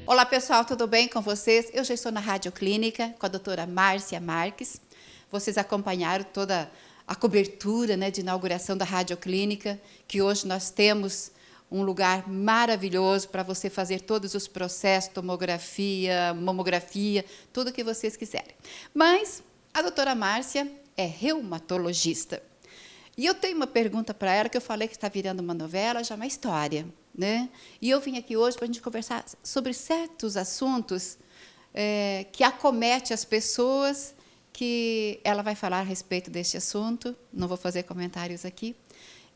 Olá pessoal, tudo bem com vocês? Eu já estou na Rádio Clínica com a doutora Márcia Marques. Vocês acompanharam toda a cobertura, né, de inauguração da Rádio Clínica, que hoje nós temos um lugar maravilhoso para você fazer todos os processos, tomografia, mamografia, tudo o que vocês quiserem. Mas a doutora Márcia é reumatologista. E eu tenho uma pergunta para ela, que eu falei que está virando uma novela, já uma história, né? E eu vim aqui hoje para a gente conversar sobre certos assuntos que acometem as pessoas, que ela vai falar a respeito deste assunto, não vou fazer comentários aqui.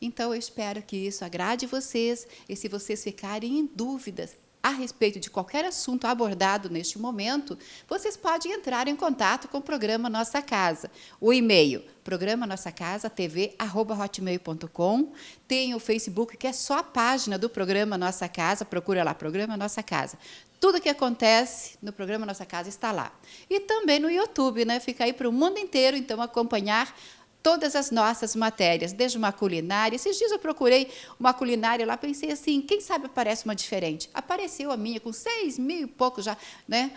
Então, eu espero que isso agrade vocês, e se vocês ficarem em dúvidas a respeito de qualquer assunto abordado neste momento, vocês podem entrar em contato com o programa Nossa Casa. O e-mail, programa-nossa-casa-tv@hotmail.com. Tem o Facebook, que é só a página do programa Nossa Casa, procura lá, Programa Nossa Casa. Tudo que acontece no programa Nossa Casa está lá. E também no YouTube, né? Fica aí para o mundo inteiro, então, acompanhar todas as nossas matérias, desde uma culinária. Esses dias eu procurei uma culinária lá, pensei assim, quem sabe aparece uma diferente. Apareceu a minha, com 6.000 e pouco já, né,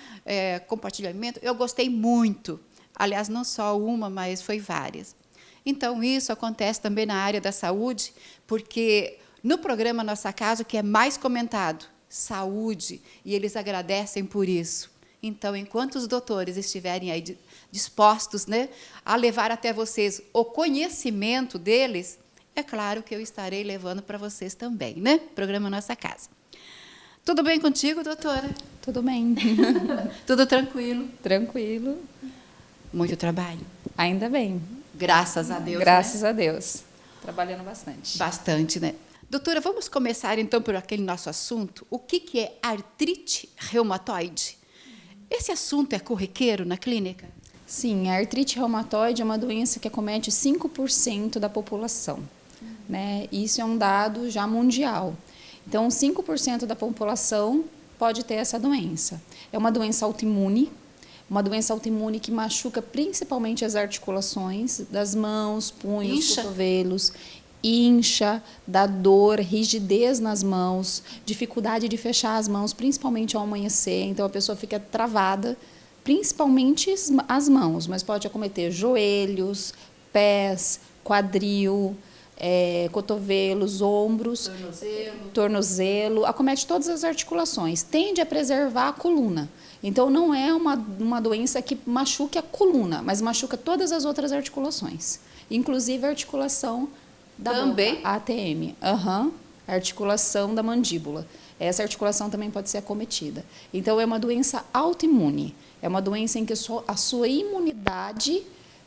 compartilhamento. Eu gostei muito. Aliás, não só uma, mas foi várias. Então, isso acontece também na área da saúde, porque no programa Nossa Casa, o que é mais comentado, saúde, e eles agradecem por isso. Então, enquanto os doutores estiverem aí dispostos, né, a levar até vocês o conhecimento deles, é claro que eu estarei levando para vocês também, né? Programa Nossa Casa. Tudo bem contigo, doutora? Tudo bem. Tudo tranquilo? Tranquilo. Muito trabalho? Ainda bem. Graças a Deus, Graças né? a Deus. Trabalhando bastante. Bastante, né? Doutora, vamos começar, então, por aquele nosso assunto. O que é artrite reumatoide? Esse assunto é corriqueiro na clínica? Sim, a artrite reumatoide é uma doença que acomete 5% da população, né? Isso é um dado já mundial. Então, 5% da população pode ter essa doença. É uma doença autoimune que machuca principalmente as articulações das mãos, punhos, cotovelos, incha, dá dor, rigidez nas mãos, dificuldade de fechar as mãos, principalmente ao amanhecer, então a pessoa fica travada, principalmente as mãos, mas pode acometer joelhos, pés, quadril, cotovelos, ombros, tornozelo, acomete todas as articulações, tende a preservar a coluna. Então, não é uma doença que machuque a coluna, mas machuca todas as outras articulações, inclusive a articulação da também? boca, a ATM, a articulação da mandíbula. Essa articulação também pode ser acometida. Então, é uma doença autoimune. É uma doença em que a sua imunidade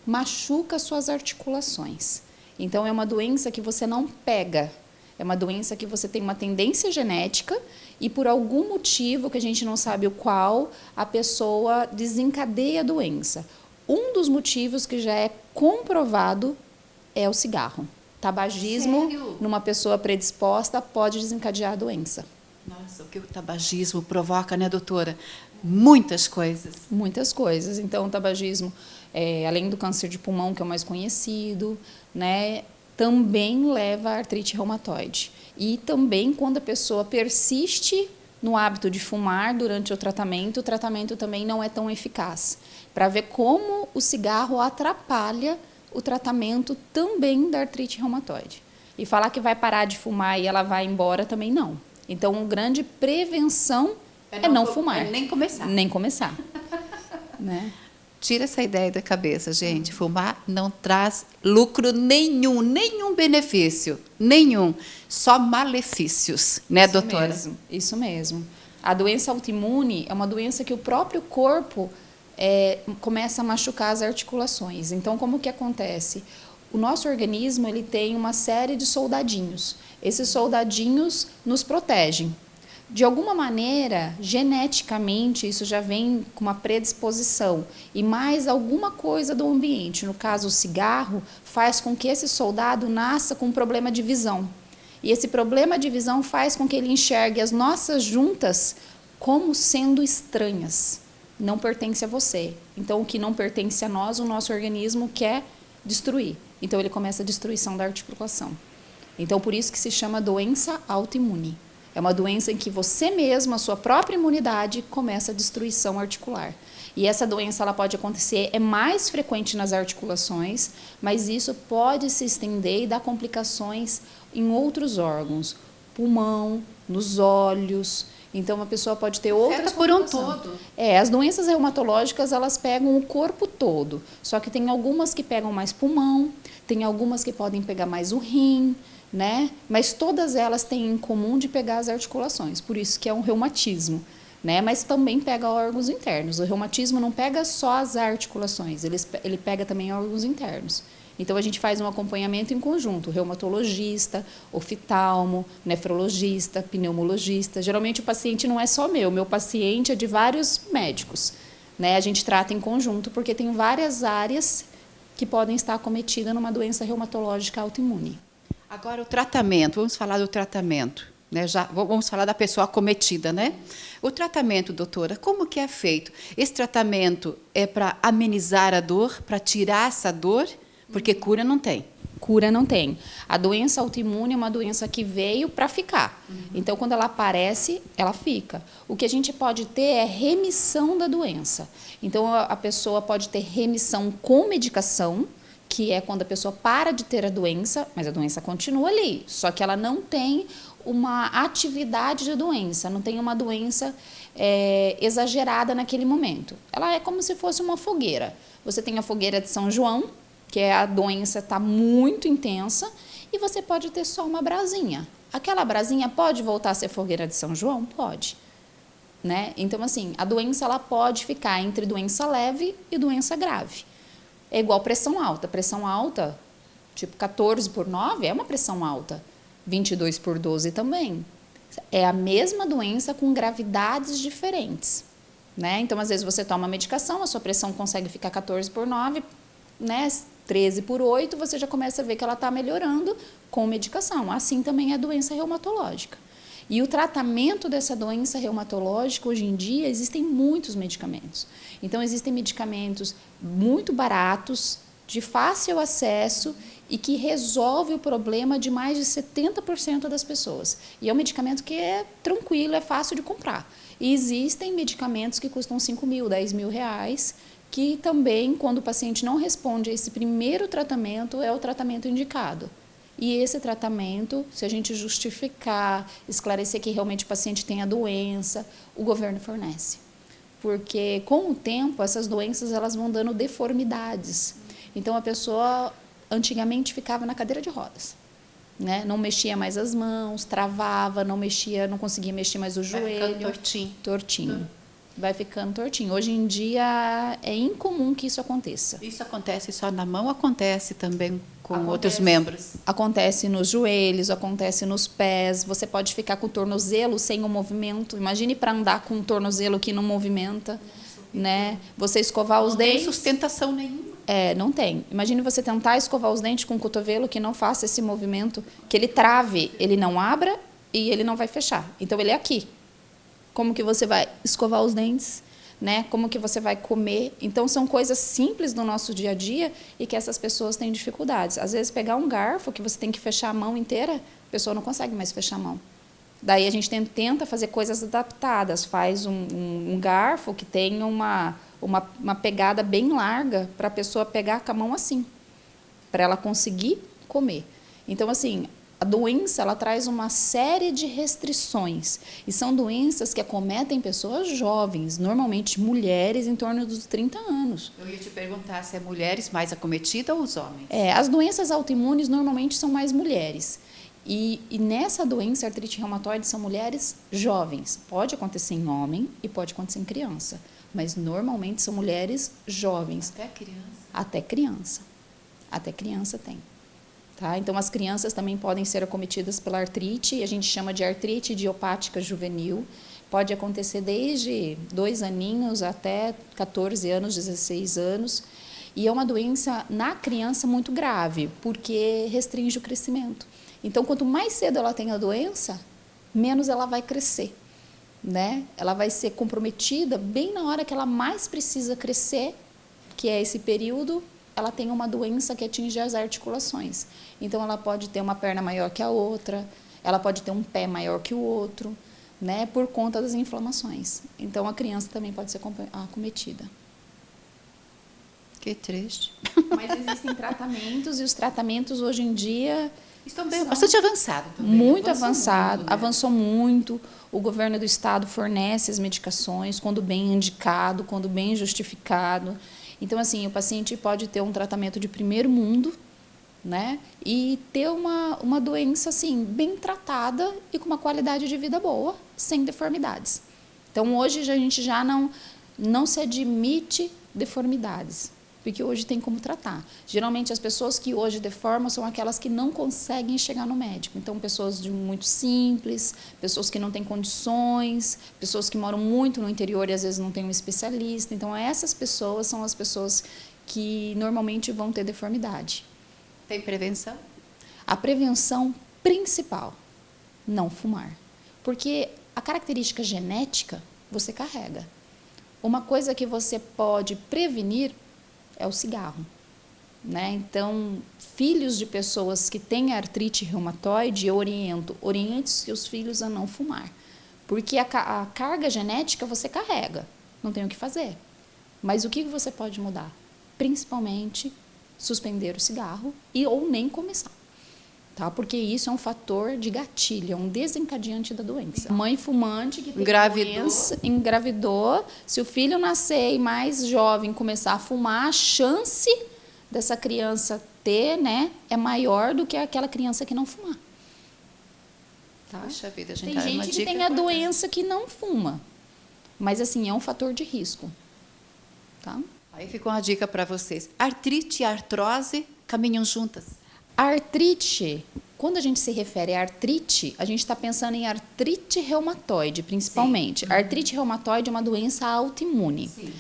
machuca as suas articulações. Então, é uma doença que você não pega. É uma doença que você tem uma tendência genética e, por algum motivo, que a gente não sabe o qual, a pessoa desencadeia a doença. Um dos motivos que já é comprovado é o cigarro. Tabagismo, Sério? numa pessoa predisposta, pode desencadear a doença. Nossa, o que o tabagismo provoca, né, doutora? Muitas coisas. Muitas coisas. Então, o tabagismo, além do câncer de pulmão, que é o mais conhecido, né, também leva a artrite reumatoide. E também, quando a pessoa persiste no hábito de fumar durante o tratamento também não é tão eficaz. Para ver como o cigarro atrapalha o tratamento também da artrite reumatoide. E falar que vai parar de fumar e ela vai embora também não. Então, uma grande prevenção é não fumar. Nem começar. Nem começar. Né? Tira essa ideia da cabeça, gente. Fumar não traz lucro nenhum, nenhum benefício, nenhum. Só malefícios, né, Isso doutora? Mesmo, isso mesmo. A doença autoimune é uma doença que o próprio corpo começa a machucar as articulações. Então, como que acontece? O nosso organismo ele tem uma série de soldadinhos. Esses soldadinhos nos protegem. De alguma maneira, geneticamente, isso já vem com uma predisposição. E mais alguma coisa do ambiente, no caso o cigarro, faz com que esse soldado nasça com um problema de visão. E esse problema de visão faz com que ele enxergue as nossas juntas como sendo estranhas. Não pertence a você. Então, o que não pertence a nós, o nosso organismo quer destruir. Então, ele começa a destruição da articulação. Então, por isso que se chama doença autoimune. É uma doença em que você mesmo, a sua própria imunidade, começa a destruição articular. E essa doença ela pode acontecer, é mais frequente nas articulações, mas isso pode se estender e dar complicações em outros órgãos, pulmão, nos olhos. Então, a pessoa pode ter outras complicações. Por um todo. As doenças reumatológicas, elas pegam o corpo todo. Só que tem algumas que pegam mais pulmão, tem algumas que podem pegar mais o rim, né? Mas todas elas têm em comum de pegar as articulações. Por isso que é um reumatismo, né? Mas também pega órgãos internos. O reumatismo não pega só as articulações, ele pega também órgãos internos. Então, a gente faz um acompanhamento em conjunto, reumatologista, oftalmo, nefrologista, pneumologista. Geralmente, o paciente não é só meu paciente é de vários médicos, né? A gente trata em conjunto, porque tem várias áreas que podem estar acometidas numa doença reumatológica autoimune. Agora, o tratamento, vamos falar do tratamento, né? Já vamos falar da pessoa acometida, né? O tratamento, doutora, como que é feito? Esse tratamento é para amenizar a dor, para tirar essa dor? Porque cura não tem. Cura não tem. A doença autoimune é uma doença que veio para ficar. Então, quando ela aparece, ela fica. O que a gente pode ter é remissão da doença. Então, a pessoa pode ter remissão com medicação, que é quando a pessoa para de ter a doença, mas a doença continua ali. Só que ela não tem uma atividade de doença, não tem uma doença exagerada naquele momento. Ela é como se fosse uma fogueira. Você tem a fogueira de São João, que a doença está muito intensa, e você pode ter só uma brasinha. Aquela brasinha pode voltar a ser fogueira de São João? Pode. Né? Então, assim, a doença ela pode ficar entre doença leve e doença grave. É igual pressão alta. Pressão alta, tipo 14/9, é uma pressão alta. 22/12 também. É a mesma doença com gravidades diferentes. Né? Então, às vezes, você toma medicação, a sua pressão consegue ficar 14/9, né? 13/8, você já começa a ver que ela está melhorando com medicação. Assim também é a doença reumatológica. E o tratamento dessa doença reumatológica, hoje em dia, existem muitos medicamentos. Então, existem medicamentos muito baratos, de fácil acesso e que resolve o problema de mais de 70% das pessoas. E é um medicamento que é tranquilo, é fácil de comprar. E existem medicamentos que custam 5 mil, 10 mil reais, que também, quando o paciente não responde a esse primeiro tratamento, é o tratamento indicado. E esse tratamento, se a gente justificar, esclarecer que realmente o paciente tem a doença, o governo fornece. Porque, com o tempo, essas doenças elas vão dando deformidades. Então, a pessoa, antigamente, ficava na cadeira de rodas. Né? Não mexia mais as mãos, travava, não conseguia mexer mais o joelho. Vai ficando tortinho. Vai ficando tortinho. Hoje em dia é incomum que isso aconteça. Isso acontece só na mão ou acontece também com outros membros? Acontece nos joelhos, acontece nos pés. Você pode ficar com o tornozelo sem o movimento. Imagine para andar com um tornozelo que não movimenta. Né? Você escovar os dentes. Não tem sustentação nenhuma. Não tem. Imagine você tentar escovar os dentes com o cotovelo que não faça esse movimento, que ele trave, ele não abra e ele não vai fechar. Então, ele é aqui. Como que você vai escovar os dentes, né? Como que você vai comer. Então, são coisas simples do nosso dia a dia e que essas pessoas têm dificuldades. Às vezes, pegar um garfo que você tem que fechar a mão inteira, a pessoa não consegue mais fechar a mão. Daí, a gente tenta fazer coisas adaptadas. Faz um garfo que tem uma pegada bem larga para a pessoa pegar com a mão assim, para ela conseguir comer. Então, assim, a doença ela traz uma série de restrições e são doenças que acometem pessoas jovens, normalmente mulheres em torno dos 30 anos. Eu ia te perguntar se é mulheres mais acometidas ou os homens? As doenças autoimunes normalmente são mais mulheres. E nessa doença, artrite reumatoide, são mulheres jovens. Pode acontecer em homem e pode acontecer em criança, mas normalmente são mulheres jovens. Até criança? Até criança. Até criança tem. Tá? Então, as crianças também podem ser acometidas pela artrite, a gente chama de artrite idiopática juvenil. Pode acontecer desde 2 aninhos até 14 anos, 16 anos. E é uma doença na criança muito grave, porque restringe o crescimento. Então, quanto mais cedo ela tem a doença, menos ela vai crescer. Né? Ela vai ser comprometida bem na hora que ela mais precisa crescer, que é esse período. Ela tem uma doença que atinge as articulações. Então, ela pode ter uma perna maior que a outra, ela pode ter um pé maior que o outro, né, por conta das inflamações. Então, a criança também pode ser acometida. Que triste. Mas existem tratamentos, e os tratamentos hoje em dia estão bastante avançados. Muito avançado, né? Avançou muito. O governo do estado fornece as medicações quando bem indicado, quando bem justificado. Então, assim, o paciente pode ter um tratamento de primeiro mundo, né? E ter uma doença, assim, bem tratada e com uma qualidade de vida boa, sem deformidades. Então, hoje a gente já não se admite deformidades, porque hoje tem como tratar. Geralmente, as pessoas que hoje deformam são aquelas que não conseguem chegar no médico. Então, pessoas muito simples, pessoas que não têm condições, pessoas que moram muito no interior e às vezes não tem um especialista. Então, essas pessoas são as pessoas que normalmente vão ter deformidade. Tem prevenção? A prevenção principal, não fumar. Porque a característica genética você carrega. Uma coisa que você pode prevenir é o cigarro, né? Então, filhos de pessoas que têm artrite reumatoide, eu oriento seus filhos a não fumar, porque a carga genética você carrega, não tem o que fazer. Mas o que você pode mudar? Principalmente suspender o cigarro ou nem começar, tá? Porque isso é um fator de gatilho, é um desencadeante da doença. Mãe fumante que tem doença, engravidou, se o filho nascer e mais jovem começar a fumar, a chance dessa criança ter, né, é maior do que aquela criança que não fumar. Tá? Poxa vida, a gente tem gente que tem a doença que não fuma, mas assim, é um fator de risco. Tá? Aí ficou uma dica para vocês. Artrite e artrose caminham juntas? A artrite, quando a gente se refere à artrite, a gente está pensando em artrite reumatoide, principalmente. A artrite reumatoide é uma doença autoimune. Sim.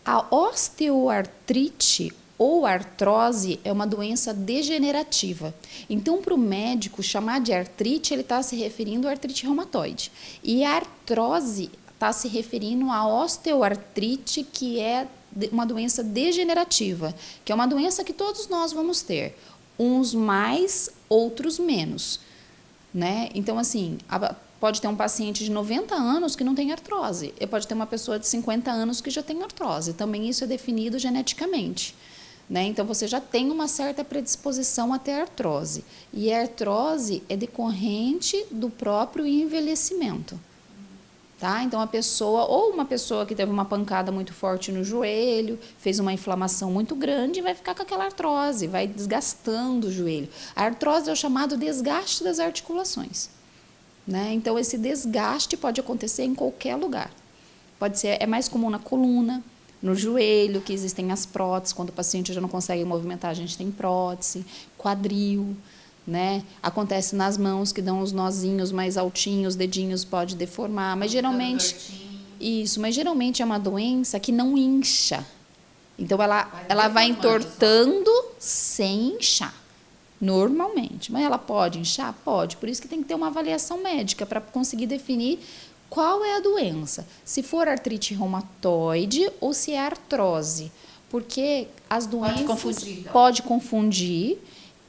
A osteoartrite ou artrose é uma doença degenerativa. Então, para o médico chamar de artrite, ele está se referindo à artrite reumatoide. E a artrose está se referindo à osteoartrite, que é uma doença degenerativa, que é uma doença que todos nós vamos ter. Uns mais, outros menos, né? Então, assim, pode ter um paciente de 90 anos que não tem artrose, e pode ter uma pessoa de 50 anos que já tem artrose. Também isso é definido geneticamente, né? Então, você já tem uma certa predisposição a ter artrose. E a artrose é decorrente do próprio envelhecimento. Tá? Então, uma pessoa que teve uma pancada muito forte no joelho, fez uma inflamação muito grande, vai ficar com aquela artrose, vai desgastando o joelho. A artrose é o chamado desgaste das articulações, né? Então, esse desgaste pode acontecer em qualquer lugar. É mais comum na coluna, no joelho, que existem as próteses. Quando o paciente já não consegue movimentar, a gente tem prótese, quadril, né? Acontece nas mãos, que dão os nozinhos mais altinhos, os dedinhos pode deformar, mas geralmente é uma doença que não incha. Então ela vai entortando sem inchar, normalmente. Mas ela pode inchar? Pode. Por isso que tem que ter uma avaliação médica para conseguir definir qual é a doença. Se for artrite reumatoide ou se é artrose, porque as doenças pode confundir.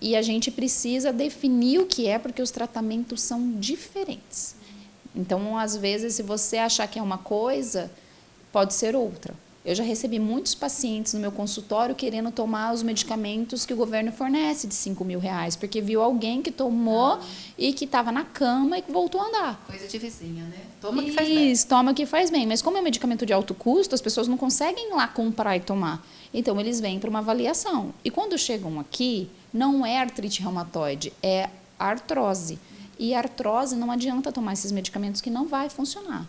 E a gente precisa definir o que é, porque os tratamentos são diferentes. Então, às vezes, se você achar que é uma coisa, pode ser outra. Eu já recebi muitos pacientes no meu consultório querendo tomar os medicamentos que o governo fornece de R$5.000, porque viu alguém que tomou e que estava na cama e voltou a andar. Coisa de vizinha, né? Toma que faz bem. Isso, toma que faz bem. Mas como é um medicamento de alto custo, as pessoas não conseguem ir lá comprar e tomar. Então, eles vêm para uma avaliação. E quando chegam aqui, não é artrite reumatoide, é artrose. E artrose não adianta tomar esses medicamentos que não vai funcionar.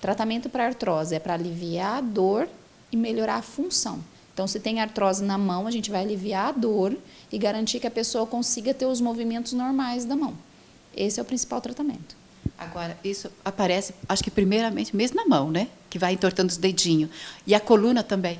Tratamento para artrose é para aliviar a dor e melhorar a função. Então, se tem artrose na mão, a gente vai aliviar a dor e garantir que a pessoa consiga ter os movimentos normais da mão. Esse é o principal tratamento. Agora, isso aparece, acho que primeiramente mesmo na mão, né? Que vai entortando os dedinhos. E a coluna também.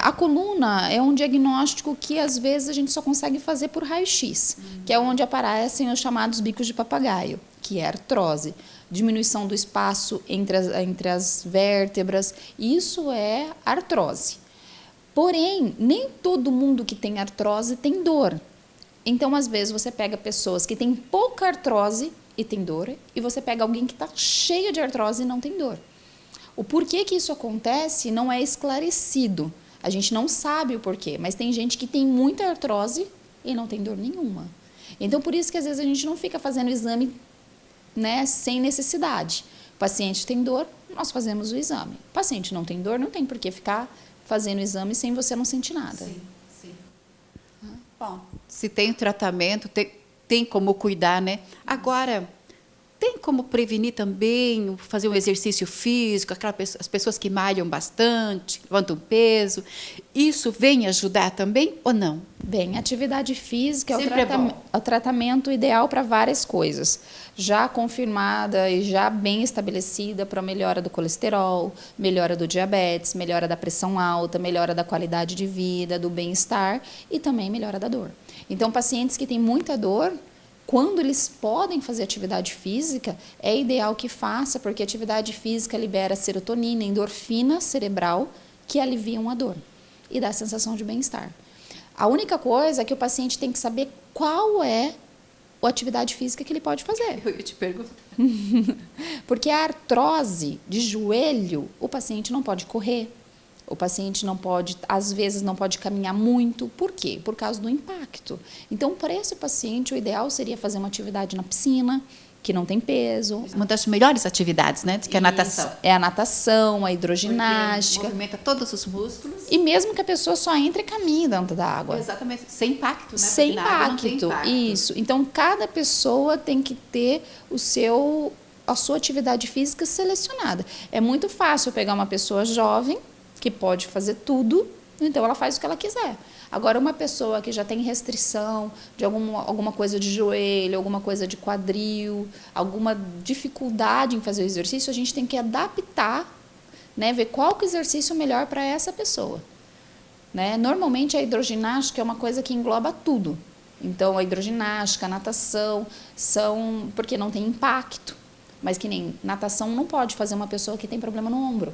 A coluna é um diagnóstico que, às vezes, a gente só consegue fazer por raio-x, que é onde aparecem os chamados bicos de papagaio, que é artrose. Diminuição do espaço entre as vértebras, isso é artrose. Porém, nem todo mundo que tem artrose tem dor. Então, às vezes, você pega pessoas que têm pouca artrose e tem dor, e você pega alguém que está cheio de artrose e não tem dor. O porquê que isso acontece não é esclarecido. A gente não sabe o porquê, mas tem gente que tem muita artrose e não tem dor nenhuma. Então, por isso que às vezes a gente não fica fazendo exame, né, sem necessidade. O paciente tem dor, nós fazemos o exame. O paciente não tem dor, não tem por que ficar fazendo o exame sem você não sentir nada. Sim, sim. Bom, se tem tratamento, tem como cuidar, né? Agora, tem como prevenir também, fazer um exercício físico, as pessoas que malham bastante, levantam peso, isso vem ajudar também ou não? Bem, atividade física é o tratamento ideal para várias coisas. Já confirmada e já bem estabelecida para melhora do colesterol, melhora do diabetes, melhora da pressão alta, melhora da qualidade de vida, do bem-estar e também melhora da dor. Então, pacientes que têm muita dor, quando eles podem fazer atividade física, é ideal que faça, porque a atividade física libera serotonina, endorfina cerebral, que aliviam a dor e dá a sensação de bem-estar. A única coisa é que o paciente tem que saber qual é a atividade física que ele pode fazer. Eu ia te perguntar. Porque a artrose de joelho, o paciente não pode correr. O paciente não pode, às vezes, não pode caminhar muito. Por quê? Por causa do impacto. Então, para esse paciente, o ideal seria fazer uma atividade na piscina, que não tem peso. Uma das melhores atividades, né? Que é a natação. É a natação, a hidroginástica. Porque movimenta todos os músculos. E mesmo que a pessoa só entre e caminhe dentro da água. Exatamente. Sem impacto, né? Sem Porque na água não tem impacto. Isso. Então, cada pessoa tem que ter a sua atividade física selecionada. É muito fácil pegar uma pessoa jovem, que pode fazer tudo, então ela faz o que ela quiser. Agora, uma pessoa que já tem restrição de alguma coisa de joelho, alguma coisa de quadril, alguma dificuldade em fazer o exercício, a gente tem que adaptar, né, ver qual que é o exercício melhor para essa pessoa. Né? Normalmente, a hidroginástica é uma coisa que engloba tudo. Então, a hidroginástica, a natação, são porque não tem impacto. Mas que nem natação não pode fazer uma pessoa que tem problema no ombro.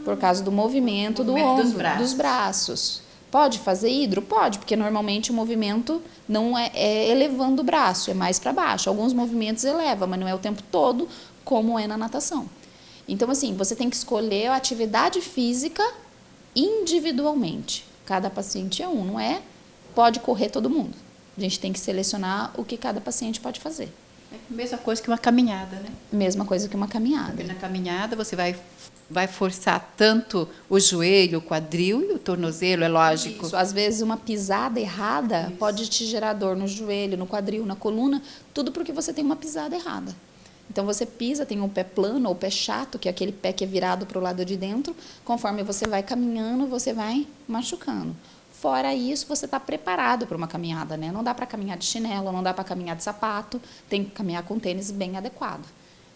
Por causa do movimento do ombro, dos braços. Pode fazer hidro? Pode, porque normalmente o movimento não é elevando o braço, é mais para baixo. Alguns movimentos eleva, mas não é o tempo todo, como é na natação. Então, assim, você tem que escolher a atividade física individualmente. Cada paciente é um, não é? Pode correr todo mundo. A gente tem que selecionar o que cada paciente pode fazer. É a mesma coisa que uma caminhada, né? Mesma coisa que uma caminhada. Porque na caminhada você vai forçar tanto o joelho, o quadril e o tornozelo, é lógico. Isso. Às vezes uma pisada errada pode te gerar dor no joelho, no quadril, na coluna, tudo porque você tem uma pisada errada. Então você pisa, tem um pé plano ou pé chato, que é aquele pé que é virado para o lado de dentro, conforme você vai caminhando, você vai machucando. Fora isso, você está preparado para uma caminhada, né? Não dá para caminhar de chinelo, não dá para caminhar de sapato, tem que caminhar com tênis bem adequado.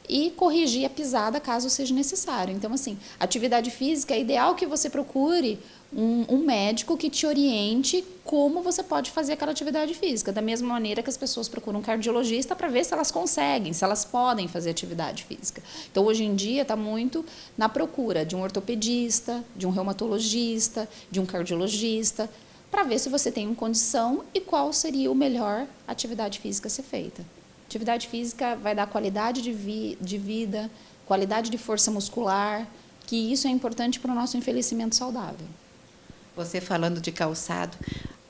E corrigir a pisada caso seja necessário. Então, assim, atividade física, é ideal que você procure um médico que te oriente como você pode fazer aquela atividade física. Da mesma maneira que as pessoas procuram um cardiologista para ver se elas conseguem, se elas podem fazer atividade física. Então, hoje em dia, está muito na procura de um ortopedista, de um reumatologista, de um cardiologista, para ver se você tem uma condição e qual seria o melhor atividade física a ser feita. Atividade física vai dar qualidade de vida, qualidade de força muscular, que isso é importante para o nosso envelhecimento saudável. Você falando de calçado,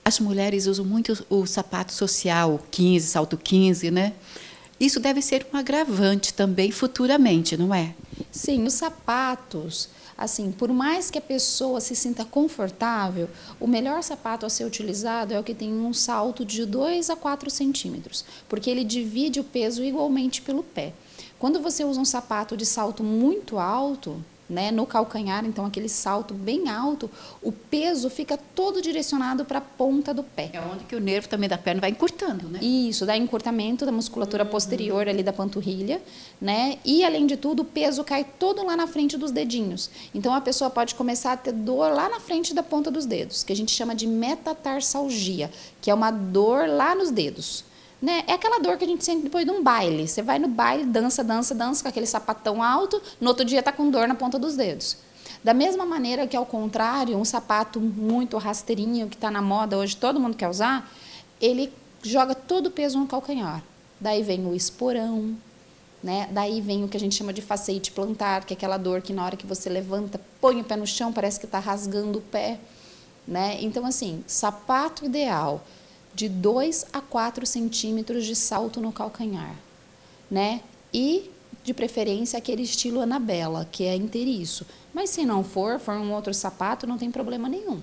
as mulheres usam muito o sapato social, 15, salto 15, né? Isso deve ser um agravante também futuramente, não é? Sim, os sapatos, assim, por mais que a pessoa se sinta confortável, o melhor sapato a ser utilizado é o que tem um salto de 2 a 4 centímetros, porque ele divide o peso igualmente pelo pé. Quando você usa um sapato de salto muito alto, né, no calcanhar, então aquele salto bem alto, o peso fica todo direcionado para a ponta do pé. É onde que o nervo também da perna vai encurtando, né? Isso, dá encurtamento da musculatura posterior ali da panturrilha, né? E além de tudo, o peso cai todo lá na frente dos dedinhos. Então a pessoa pode começar a ter dor lá na frente da ponta dos dedos, que a gente chama de metatarsalgia, que é uma dor lá nos dedos. Né? É aquela dor que a gente sente depois de um baile. Você vai no baile, dança com aquele sapatão alto, no outro dia está com dor na ponta dos dedos. Da mesma maneira que, ao contrário, um sapato muito rasteirinho, que está na moda hoje, todo mundo quer usar, ele joga todo o peso no calcanhar. daí vem o esporão, né? Daí vem o que a gente chama de fasciite plantar, que é aquela dor que na hora que você levanta, põe o pé no chão, parece que está rasgando o pé, né? Então, assim, sapato ideal de 2 a 4 centímetros de salto no calcanhar, né? E, de preferência, aquele estilo Anabela, que é inteiriço. Mas, se não for um outro sapato, não tem problema nenhum,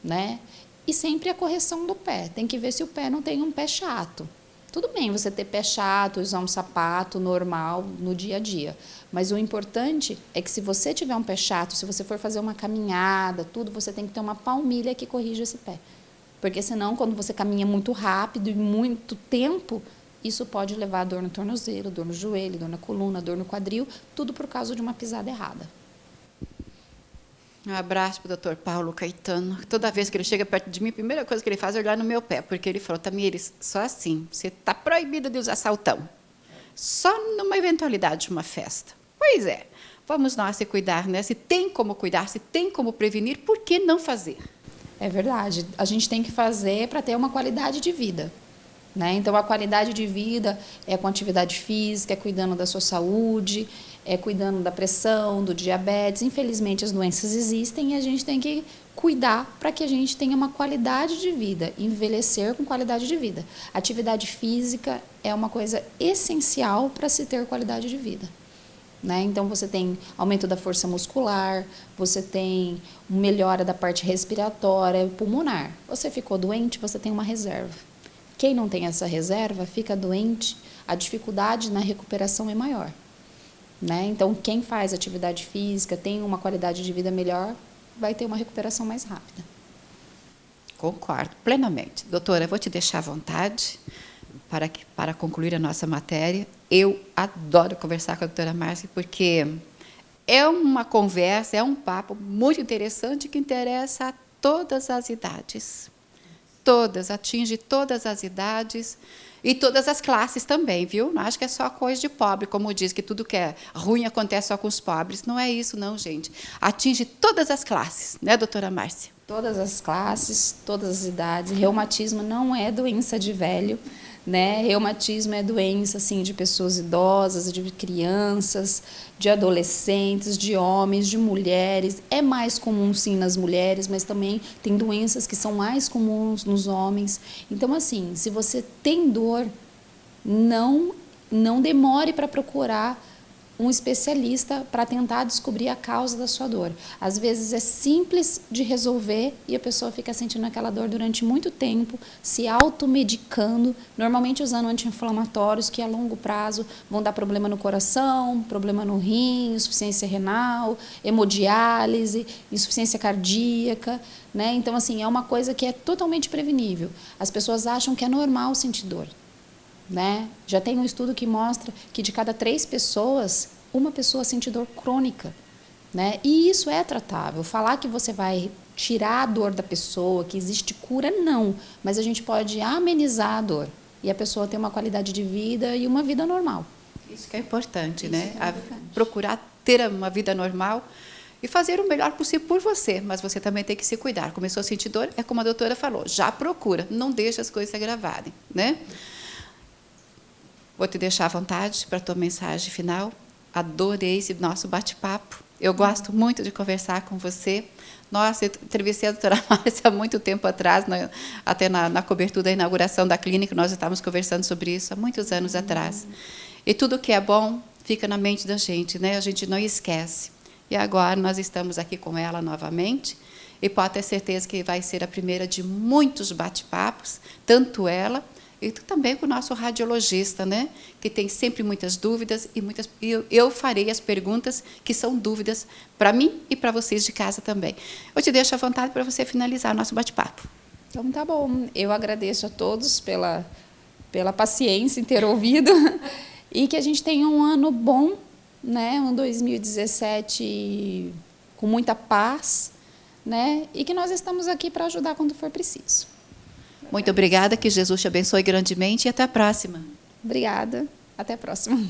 né? E sempre a correção do pé. Tem que ver se o pé não tem um pé chato. Tudo bem você ter pé chato, usar um sapato normal no dia a dia. Mas o importante é que se você tiver um pé chato, se você for fazer uma caminhada, tudo, você tem que ter uma palmilha que corrija esse pé. Porque senão, quando você caminha muito rápido e muito tempo, isso pode levar a dor no tornozelo, dor no joelho, dor na coluna, dor no quadril, tudo por causa de uma pisada errada. Um abraço para o doutor Paulo Caetano. Toda vez que ele chega perto de mim, a primeira coisa que ele faz é olhar no meu pé, porque ele falou, Tamires, só assim, você está proibida de usar saltão. Só numa eventualidade de uma festa. Pois é, vamos nós se cuidar, né? Se tem como cuidar, se tem como prevenir, por que não fazer? É verdade. A gente tem que fazer para ter uma qualidade de vida, né? Então, a qualidade de vida é com atividade física, é cuidando da sua saúde, é cuidando da pressão, do diabetes. Infelizmente, as doenças existem e a gente tem que cuidar para que a gente tenha uma qualidade de vida, envelhecer com qualidade de vida. Atividade física é uma coisa essencial para se ter qualidade de vida, né? Então, você tem aumento da força muscular, você tem melhora da parte respiratória, pulmonar. Você ficou doente, você tem uma reserva. Quem não tem essa reserva fica doente, a dificuldade na recuperação é maior, né? Então, quem faz atividade física, tem uma qualidade de vida melhor, vai ter uma recuperação mais rápida. Concordo plenamente. Doutora, eu vou te deixar à vontade para concluir a nossa matéria. Eu adoro conversar com a doutora Márcia, porque é uma conversa, é um papo muito interessante que interessa a todas as idades. Todas, atinge todas as idades e todas as classes também, viu? Não acho que é só coisa de pobre, como diz, que tudo que é ruim acontece só com os pobres. Não é isso, não, gente. Atinge todas as classes, né, doutora Márcia? Todas as classes, todas as idades. Reumatismo não é doença de velho, né? Reumatismo é doença assim de pessoas idosas, de crianças, de adolescentes, de homens, de mulheres. É mais comum sim nas mulheres, mas também tem doenças que são mais comuns nos homens. Então assim, se você tem dor, não demore para procurar um especialista para tentar descobrir a causa da sua dor. Às vezes é simples de resolver e a pessoa fica sentindo aquela dor durante muito tempo, se automedicando, normalmente usando anti-inflamatórios que a longo prazo vão dar problema no coração, problema no rim, insuficiência renal, hemodiálise, insuficiência cardíaca, né? Então, assim, é uma coisa que é totalmente prevenível. As pessoas acham que é normal sentir dor, né? Já tem um estudo que mostra que de cada 3 pessoas, uma pessoa sente dor crônica, né? E isso é tratável. Falar que você vai tirar a dor da pessoa, que existe cura, não. Mas a gente pode amenizar a dor e a pessoa ter uma qualidade de vida e uma vida normal. Isso que é importante, né? É importante. Procurar ter uma vida normal e fazer o melhor possível por você, mas você também tem que se cuidar. Começou a sentir dor, é como a doutora falou, já procura, não deixa as coisas se agravarem, né? Vou te deixar à vontade para a tua mensagem final. Adorei esse nosso bate-papo. Eu gosto muito de conversar com você. Nossa, eu entrevistei a doutora Márcia há muito tempo atrás, até na cobertura da inauguração da clínica, nós estávamos conversando sobre isso há muitos anos atrás. E tudo que é bom fica na mente da gente, né? A gente não esquece. E agora nós estamos aqui com ela novamente, e pode ter certeza que vai ser a primeira de muitos bate-papos, tanto ela e também com o nosso radiologista, né? Que tem sempre muitas dúvidas e eu farei as perguntas que são dúvidas para mim e para vocês de casa também. Eu te deixo à vontade para você finalizar o nosso bate-papo. Então, tá bom. Eu agradeço a todos pela paciência em ter ouvido e que a gente tenha um ano bom, né? Um 2017 com muita paz, né? E que nós estamos aqui para ajudar quando for preciso. Muito obrigada, que Jesus te abençoe grandemente e até a próxima. Obrigada, até a próxima.